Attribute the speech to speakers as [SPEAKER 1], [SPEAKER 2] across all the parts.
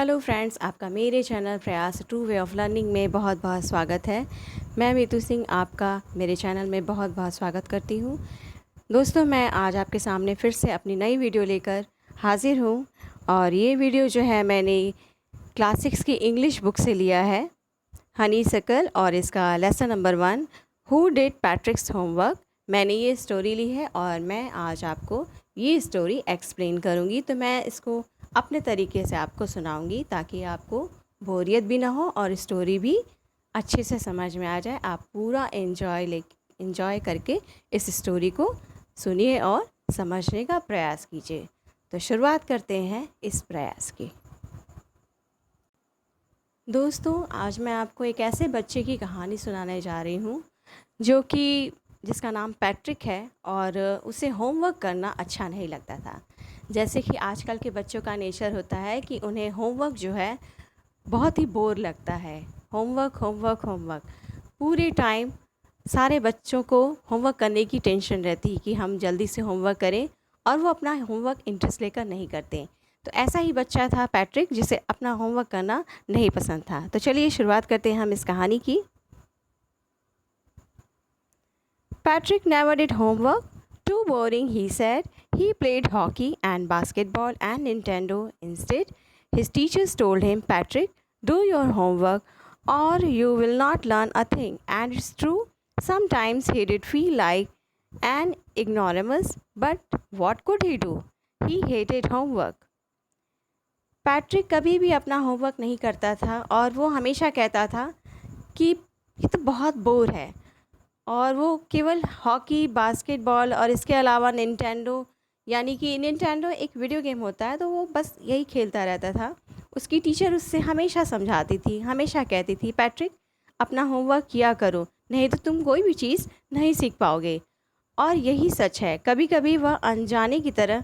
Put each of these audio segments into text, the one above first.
[SPEAKER 1] Hello friends, आपका मेरे channel प्रयास ट्रू वे ऑफ लर्निंग में बहुत बहुत स्वागत है। मैं मीतू सिंह आपका मेरे चैनल में बहुत बहुत स्वागत करती हूँ। दोस्तों, मैं आज आपके सामने फिर से अपनी नई वीडियो लेकर हाज़िर हूँ और ये वीडियो जो है मैंने क्लास 6 की इंग्लिश बुक से लिया है, हनीसकल, और इसका lesson number 1, who did पैट्रिक्स homework. मैंने ये स्टोरी ली है और मैं आज आपको ये स्टोरी एक्सप्लेन करूँगी। तो मैं इसको अपने तरीके से आपको सुनाऊंगी ताकि आपको बोरियत भी ना हो और स्टोरी भी अच्छे से समझ में आ जाए। आप पूरा एंजॉय करके इस स्टोरी को सुनिए और समझने का प्रयास कीजिए। तो शुरुआत करते हैं इस प्रयास की। दोस्तों, आज मैं आपको एक ऐसे बच्चे की कहानी सुनाने जा रही हूँ जिसका नाम पैट्रिक है और उसे होमवर्क करना अच्छा नहीं लगता था। जैसे कि आजकल के बच्चों का नेचर होता है कि उन्हें होमवर्क जो है बहुत ही बोर लगता है। होमवर्क होमवर्क होमवर्क पूरे टाइम सारे बच्चों को होमवर्क करने की टेंशन रहती है कि हम जल्दी से होमवर्क करें, और वो अपना होमवर्क इंटरेस्ट लेकर नहीं करते। तो ऐसा ही बच्चा था पैट्रिक, जिसे अपना होमवर्क करना नहीं पसंद था। तो चलिए शुरुआत करते हैं हम इस कहानी की। Patrick never did homework. Too boring, he said. He played hockey and basketball and Nintendo instead. His teachers told him, Patrick, do your homework or you will not learn a thing. And it's true. Sometimes he did feel like an ignoramus, but what could he do? He hated homework. Patrick कभी भी अपना homework नहीं करता था और वो हमेशा कहता था कि ये तो बहुत बोर है, और वो केवल हॉकी, बास्केटबॉल और इसके अलावा निंटेंडो, यानी कि निंटेंडो एक वीडियो गेम होता है, तो वो बस यही खेलता रहता था। उसकी टीचर उससे हमेशा समझाती थी, हमेशा कहती थी, पैट्रिक अपना होमवर्क किया करो, नहीं तो तुम कोई भी चीज़ नहीं सीख पाओगे। और यही सच है, कभी कभी वह अनजाने की तरह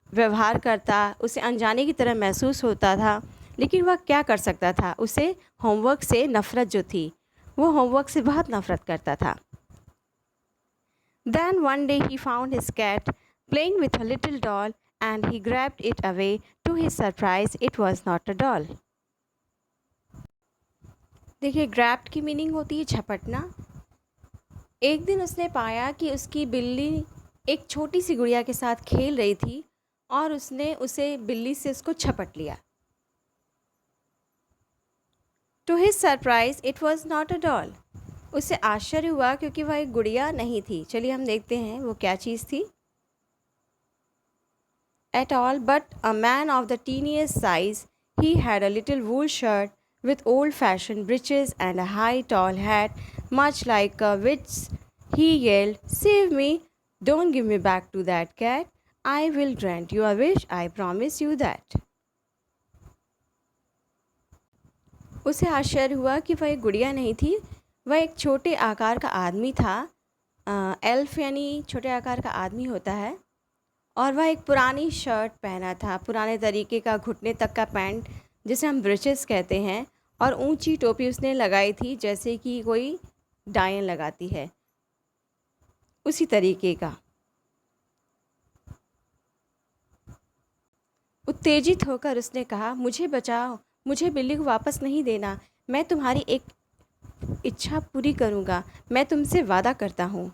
[SPEAKER 1] व्यवहार करता, उसे अनजाने की तरह महसूस होता था, लेकिन वह क्या कर सकता था। उसे होमवर्क से नफ़रत जो थी, वो होमवर्क से बहुत नफ़रत करता था। Then one day he found his cat playing with a little doll and he grabbed it away. To his surprise, it was not a doll. देखिए, ग्रैब्ड की मीनिंग होती है झपटना। एक दिन उसने पाया कि उसकी बिल्ली एक छोटी सी गुड़िया के साथ खेल रही थी और उसने बिल्ली से उसको झपट लिया। To his surprise, it was not a doll. उसे आश्चर्य हुआ क्योंकि वह एक गुड़िया नहीं थी। चलिए हम देखते हैं वो क्या चीज़ थी। At all but a man of the teeniest size, he had a little wool shirt with old-fashioned breeches and a high tall hat, much like a witch. He yelled, "Save me! Don't give me back to that cat. I will grant you a wish, I promise you that." उसे आश्चर्य हुआ कि वह एक गुड़िया नहीं थी, वह एक छोटे आकार का आदमी था। एल्फ यानी छोटे आकार का आदमी होता है, और वह एक पुरानी शर्ट पहना था, पुराने तरीके का घुटने तक का पैंट जिसे हम ब्रेचेस कहते हैं, और ऊंची टोपी उसने लगाई थी जैसे कि कोई डायन लगाती है, उसी तरीके का। उत्तेजित होकर उसने कहा, मुझे बचाओ, मुझे बिल्ली को वापस नहीं देना, मैं तुम्हारी एक इच्छा पूरी करूँगा, मैं तुमसे वादा करता हूँ।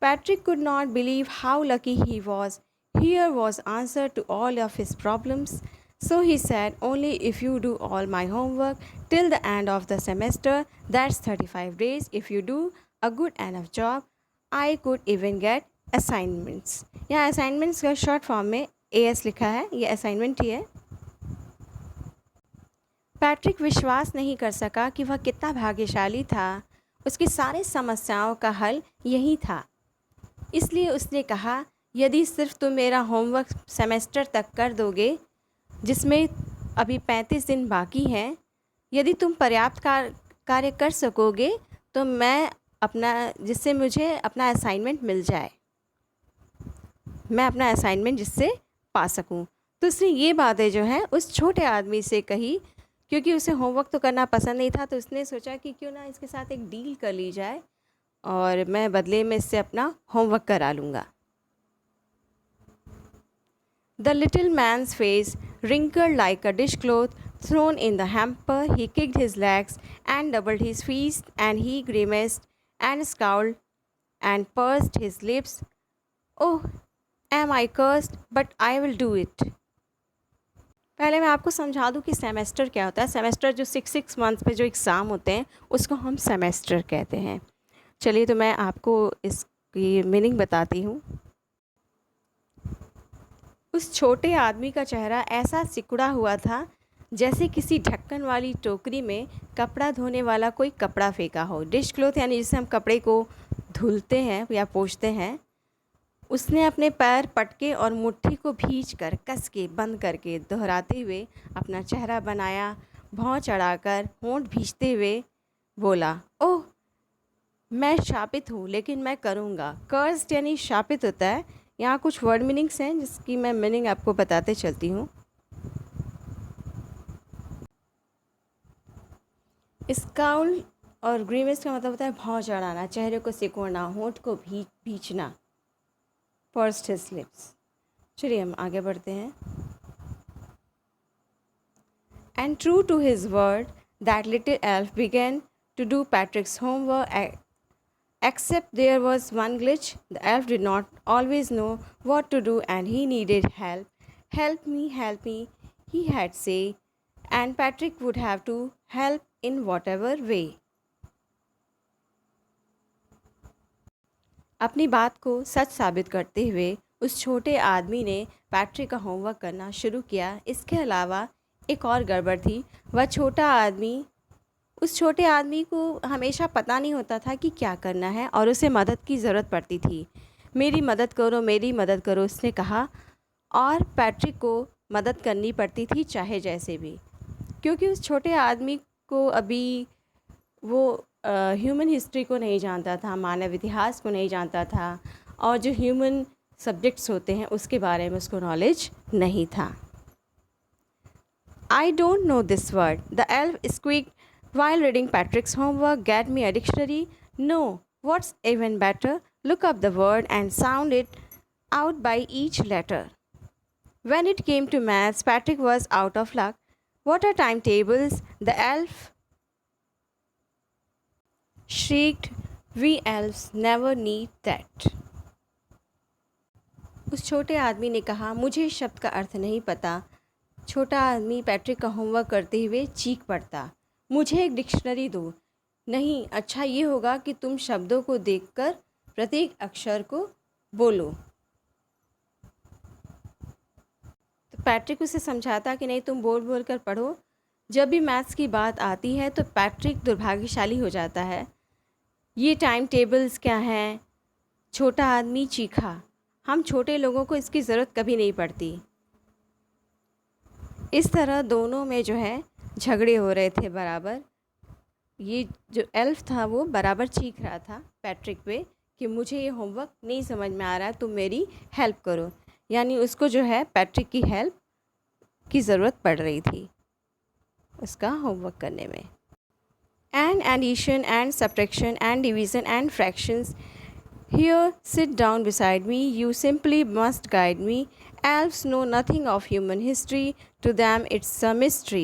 [SPEAKER 1] Patrick could not believe how lucky he was. Here was answer to all of his problems. So he said, only if you do all my homework till the end of the semester, that's 35 days. If you do a good enough job, I could even get assignments. यहाँ assignments का short form में AS लिखा है, ये assignment ही है। Patrick विश्वास नहीं कर सका कि वह कितना भाग्यशाली था, उसकी सारी समस्याओं का हल यही था। इसलिए उसने कहा, यदि सिर्फ तुम मेरा होमवर्क सेमेस्टर तक कर दोगे, जिसमें अभी 35 दिन बाकी हैं, यदि तुम पर्याप्त कार्य कर सकोगे, तो जिससे मुझे अपना असाइनमेंट मिल जाए, मैं अपना असाइनमेंट जिससे पा सकूं। तो उसने ये बातें जो हैं उस छोटे आदमी से कही, क्योंकि उसे होमवर्क तो करना पसंद नहीं था। तो उसने सोचा कि क्यों ना इसके साथ एक डील कर ली जाए और मैं बदले में इससे अपना होमवर्क करा लूँगा। The little man's face wrinkled like a dishcloth thrown in the hamper. He kicked his legs and doubled his feet, and he grimaced and scowled and pursed his lips. Oh, am I cursed? But I will do it. पहले मैं आपको समझा दूँ कि semester क्या होता है। Semester जो 6 मंथ्स पे जो एग्ज़ाम होते हैं उसको हम सेमेस्टर कहते हैं। चलिए तो मैं आपको इसकी मीनिंग बताती हूँ। उस छोटे आदमी का चेहरा ऐसा सिकुड़ा हुआ था जैसे किसी ढक्कन वाली टोकरी में कपड़ा धोने वाला कोई कपड़ा फेंका हो। डिश क्लोथ यानी जिससे हम कपड़े को धुलते हैं या पोंछते हैं। उसने अपने पैर पटके और मुट्ठी को भींच कर कस के बंद करके दोहराते हुए अपना चेहरा बनाया, भौं चढ़ाकर होंठ भींचते हुए बोला, ओह मैं शापित हूँ लेकिन मैं करूँगा। कर्स्ड यानी शापित होता है। यहाँ कुछ वर्ड मीनिंग्स हैं जिसकी मैं मीनिंग आपको बताते चलती हूँ। स्काउल और ग्रीमेस का मतलब होता है भौं चढ़ाना, चेहरे को सिकोड़ना, होंठ को भींचना। Pursued his lips. चलिए हम आगे बढ़ते हैं। And true to his word that little elf began to do Patrick's homework except there was one glitch. The elf did not always know what to do and he needed help. Help me, he had said, and Patrick would have to help in whatever way. अपनी बात को सच साबित करते हुए उस छोटे आदमी ने पैट्रिक का होमवर्क करना शुरू किया। इसके अलावा एक और गड़बड़ थी। उस छोटे आदमी को हमेशा पता नहीं होता था कि क्या करना है और उसे मदद की ज़रूरत पड़ती थी। मेरी मदद करो उसने कहा, और पैट्रिक को मदद करनी पड़ती थी चाहे जैसे भी, क्योंकि उस छोटे आदमी को अभी वो ह्यूमन हिस्ट्री को नहीं जानता था, मानव इतिहास को नहीं जानता था, और जो ह्यूमन सब्जेक्ट्स होते हैं उसके बारे में उसको नॉलेज नहीं था। I don't know this word, the elf squeaked while reading Patrick's homework. Get me a dictionary? No. What's even better? Look up the word and sound it out by each letter. When it came to maths, Patrick was out of luck. What are timetables? The elf shrieked. We elves never need that. उस छोटे आदमी ने कहा, मुझे इस शब्द का अर्थ नहीं पता। छोटा आदमी पैट्रिक का होमवर्क करते हुए चीख पड़ता, मुझे एक डिक्शनरी दो। नहीं, अच्छा ये होगा कि तुम शब्दों को देखकर प्रत्येक अक्षर को बोलो। तो पैट्रिक उसे समझाता कि नहीं, तुम बोल बोल कर पढ़ो। जब भी मैथ्स की बात आती है तो पैट्रिक दुर्भाग्यशाली हो जाता है। ये टाइम टेबल्स क्या हैं? छोटा आदमी चीखा। हम छोटे लोगों को इसकी ज़रूरत कभी नहीं पड़ती। इस तरह दोनों में जो है झगड़े हो रहे थे बराबर। ये जो एल्फ था वो बराबर चीख रहा था पैट्रिक पे कि मुझे ये होमवर्क नहीं समझ में आ रहा, तुम मेरी हेल्प करो। यानी उसको जो है पैट्रिक की हेल्प की ज़रूरत पड़ रही थी उसका होमवर्क करने में। And addition and subtraction and division and fractions, here sit down beside me, you simply must guide me. Elves know nothing of human history, to them it's a mystery.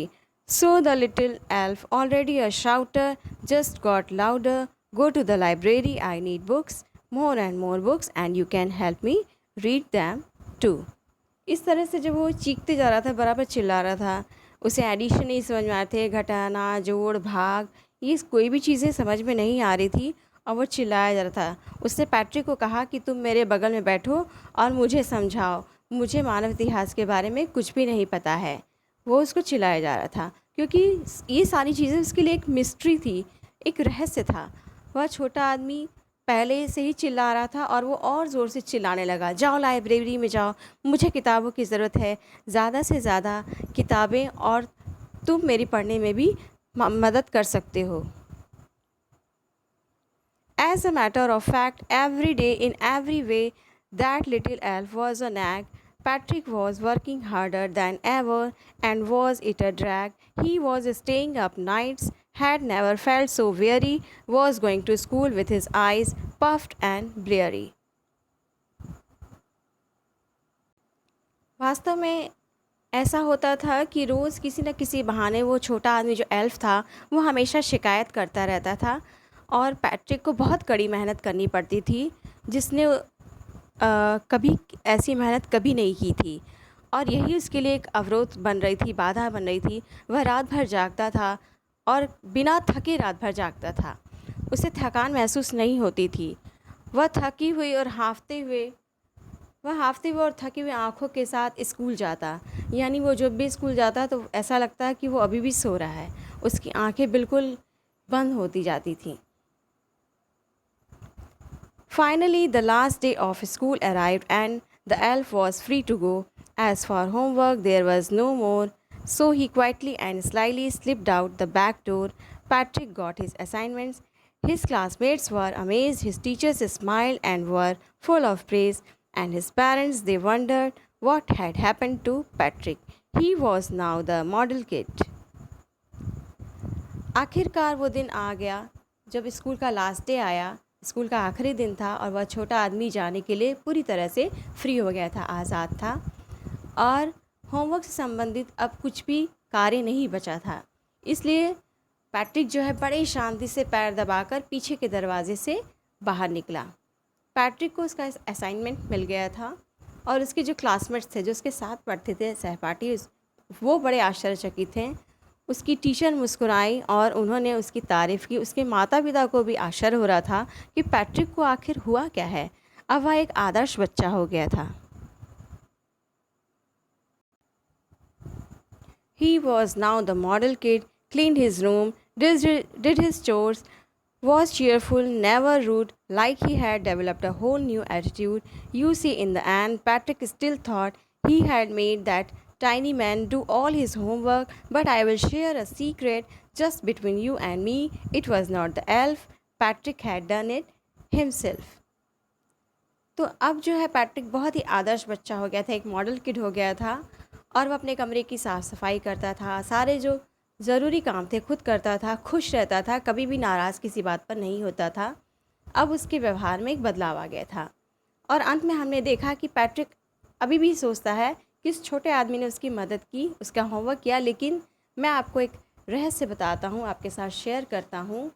[SPEAKER 1] So the little elf, already a shouter, just got louder. Go to the library, I need books, more and more books, and you can help me read them too. इस तरह से जब वो चीखते जा रहा था, बराबर चिल्ला रहा था, उसे एडिशन नहीं समझ में आ रहे थे, घटाना, जोड़, भाग, ये कोई भी चीज़ें समझ में नहीं आ रही थी और वो चिल्लाया जा रहा था। उसने पैट्रिक को कहा कि तुम मेरे बगल में बैठो और मुझे समझाओ, मुझे मानव इतिहास के बारे में कुछ भी नहीं पता है। वो उसको चिल्लाया जा रहा था क्योंकि ये सारी चीज़ें उसके लिए एक मिस्ट्री थी, एक रहस्य था। वह छोटा आदमी पहले से ही चिल्ला रहा था और वो और ज़ोर से चिल्लाने लगा, जाओ लाइब्रेरी में जाओ, मुझे किताबों की ज़रूरत है, ज़्यादा से ज़्यादा किताबें, और तुम मेरी पढ़ने में भी मदद कर सकते हो। As a matter of fact, every day in every way, that little elf was a nag. Patrick was working harder than ever, and was it a drag? He was staying up nights, had never felt so weary, was going to school with his eyes puffed and bleary. वास्तव में ऐसा होता था कि रोज़ किसी न किसी बहाने वो छोटा आदमी जो एल्फ़ था, वो हमेशा शिकायत करता रहता था और पैट्रिक को बहुत कड़ी मेहनत करनी पड़ती थी, जिसने कभी ऐसी मेहनत कभी नहीं की थी और यही उसके लिए एक अवरोध बन रही थी, बाधा बन रही थी। वह रात भर जागता था और बिना थके रात भर जागता था। उसे थकान महसूस नहीं होती थी। वह थकी हुई और हाँफते हुए और थके हुए आँखों के साथ स्कूल जाता। यानी वो जब भी स्कूल जाता तो ऐसा लगता है कि वो अभी भी सो रहा है। उसकी आँखें बिल्कुल बंद होती जाती थीं। Finally, the last day of school arrived and the elf was free to go. As for homework, there was no more, so he quietly and slyly slipped out the back door. Patrick got his assignments. His classmates were amazed, his teachers smiled and were full of praise, and his parents they wondered what had happened to Patrick. He was now the model kid. आखिरकार वो दिन आ गया जब school का last day आया। School का आखिरी दिन था और वह छोटा आदमी जाने के लिए पूरी तरह से फ्री हो गया था, आज़ाद था और होमवर्क से संबंधित अब कुछ भी कार्य नहीं बचा था। इसलिए पैट्रिक जो है बड़ी शांति से पैर दबाकर पीछे के दरवाजे से बाहर निकला। पैट्रिक को उसका असाइनमेंट मिल गया था और उसके जो क्लासमेट्स थे, जो उसके साथ पढ़ते थे, सहपाठी, वो बड़े आश्चर्यचकित थे। उसकी टीचर मुस्कुराई और उन्होंने उसकी तारीफ़ की। उसके माता पिता को भी आश्चर्य हो रहा था कि पैट्रिक को आखिर हुआ क्या है। अब वह एक आदर्श बच्चा हो गया था। He was now the model kid, cleaned his room, did his chores, was cheerful, never rude, like he had developed a whole new attitude. You see, in the end, Patrick still thought he had made that tiny man do all his homework, but I will share a secret just between you and me. It was not the elf. Patrick had done it himself. तो अब जो है Patrick बहुत ही आदर्श बच्चा हो गया था, एक मॉडल किड हो गया था और वह अपने कमरे की साफ़ सफाई करता था, सारे जो ज़रूरी काम थे खुद करता था, खुश रहता था, कभी भी नाराज़ किसी बात पर नहीं होता था। अब उसके व्यवहार में एक बदलाव आ गया था और अंत में हमने देखा कि पैट्रिक अभी भी सोचता है कि इस छोटे आदमी ने उसकी मदद की, उसका होमवर्क किया। लेकिन मैं आपको एक रहस्य बताता हूँ, आपके साथ शेयर करता हूँ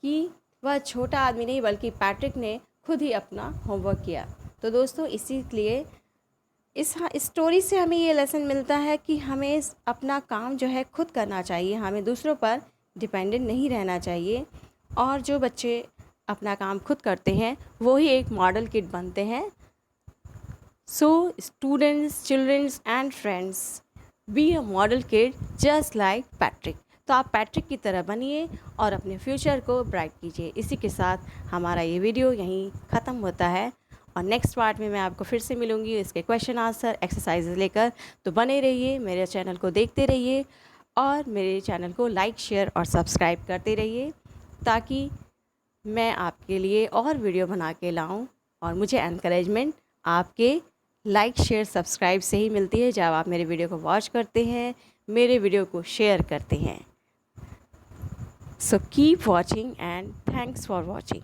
[SPEAKER 1] कि वह छोटा आदमी नहीं बल्कि पैट्रिक ने खुद ही अपना होमवर्क किया। तो दोस्तों, इसीलिए इस स्टोरी से हमें ये लेसन मिलता है कि हमें अपना काम जो है खुद करना चाहिए, हमें दूसरों पर डिपेंडेंट नहीं रहना चाहिए और जो बच्चे अपना काम खुद करते हैं वो ही एक मॉडल किड बनते हैं। So students, children's and friends, be a model kid just like Patrick. तो आप पैट्रिक की तरह बनिए और अपने फ्यूचर को ब्राइट कीजिए। इसी के साथ हमारा ये वीडियो यहीं ख़त्म होता है और नेक्स्ट पार्ट में मैं आपको फिर से मिलूँगी इसके क्वेश्चन आंसर एक्सरसाइजेज लेकर। तो बने रहिए, मेरे चैनल को देखते रहिए और मेरे चैनल को लाइक, शेयर और सब्सक्राइब करते रहिए ताकि मैं आपके लिए और वीडियो बना के लाऊं। और मुझे एनकरेजमेंट आपके लाइक, शेयर, सब्सक्राइब से ही मिलती है जब आप मेरे वीडियो को वॉच करते हैं, मेरे वीडियो को शेयर करते हैं। So keep watching and thanks for watching.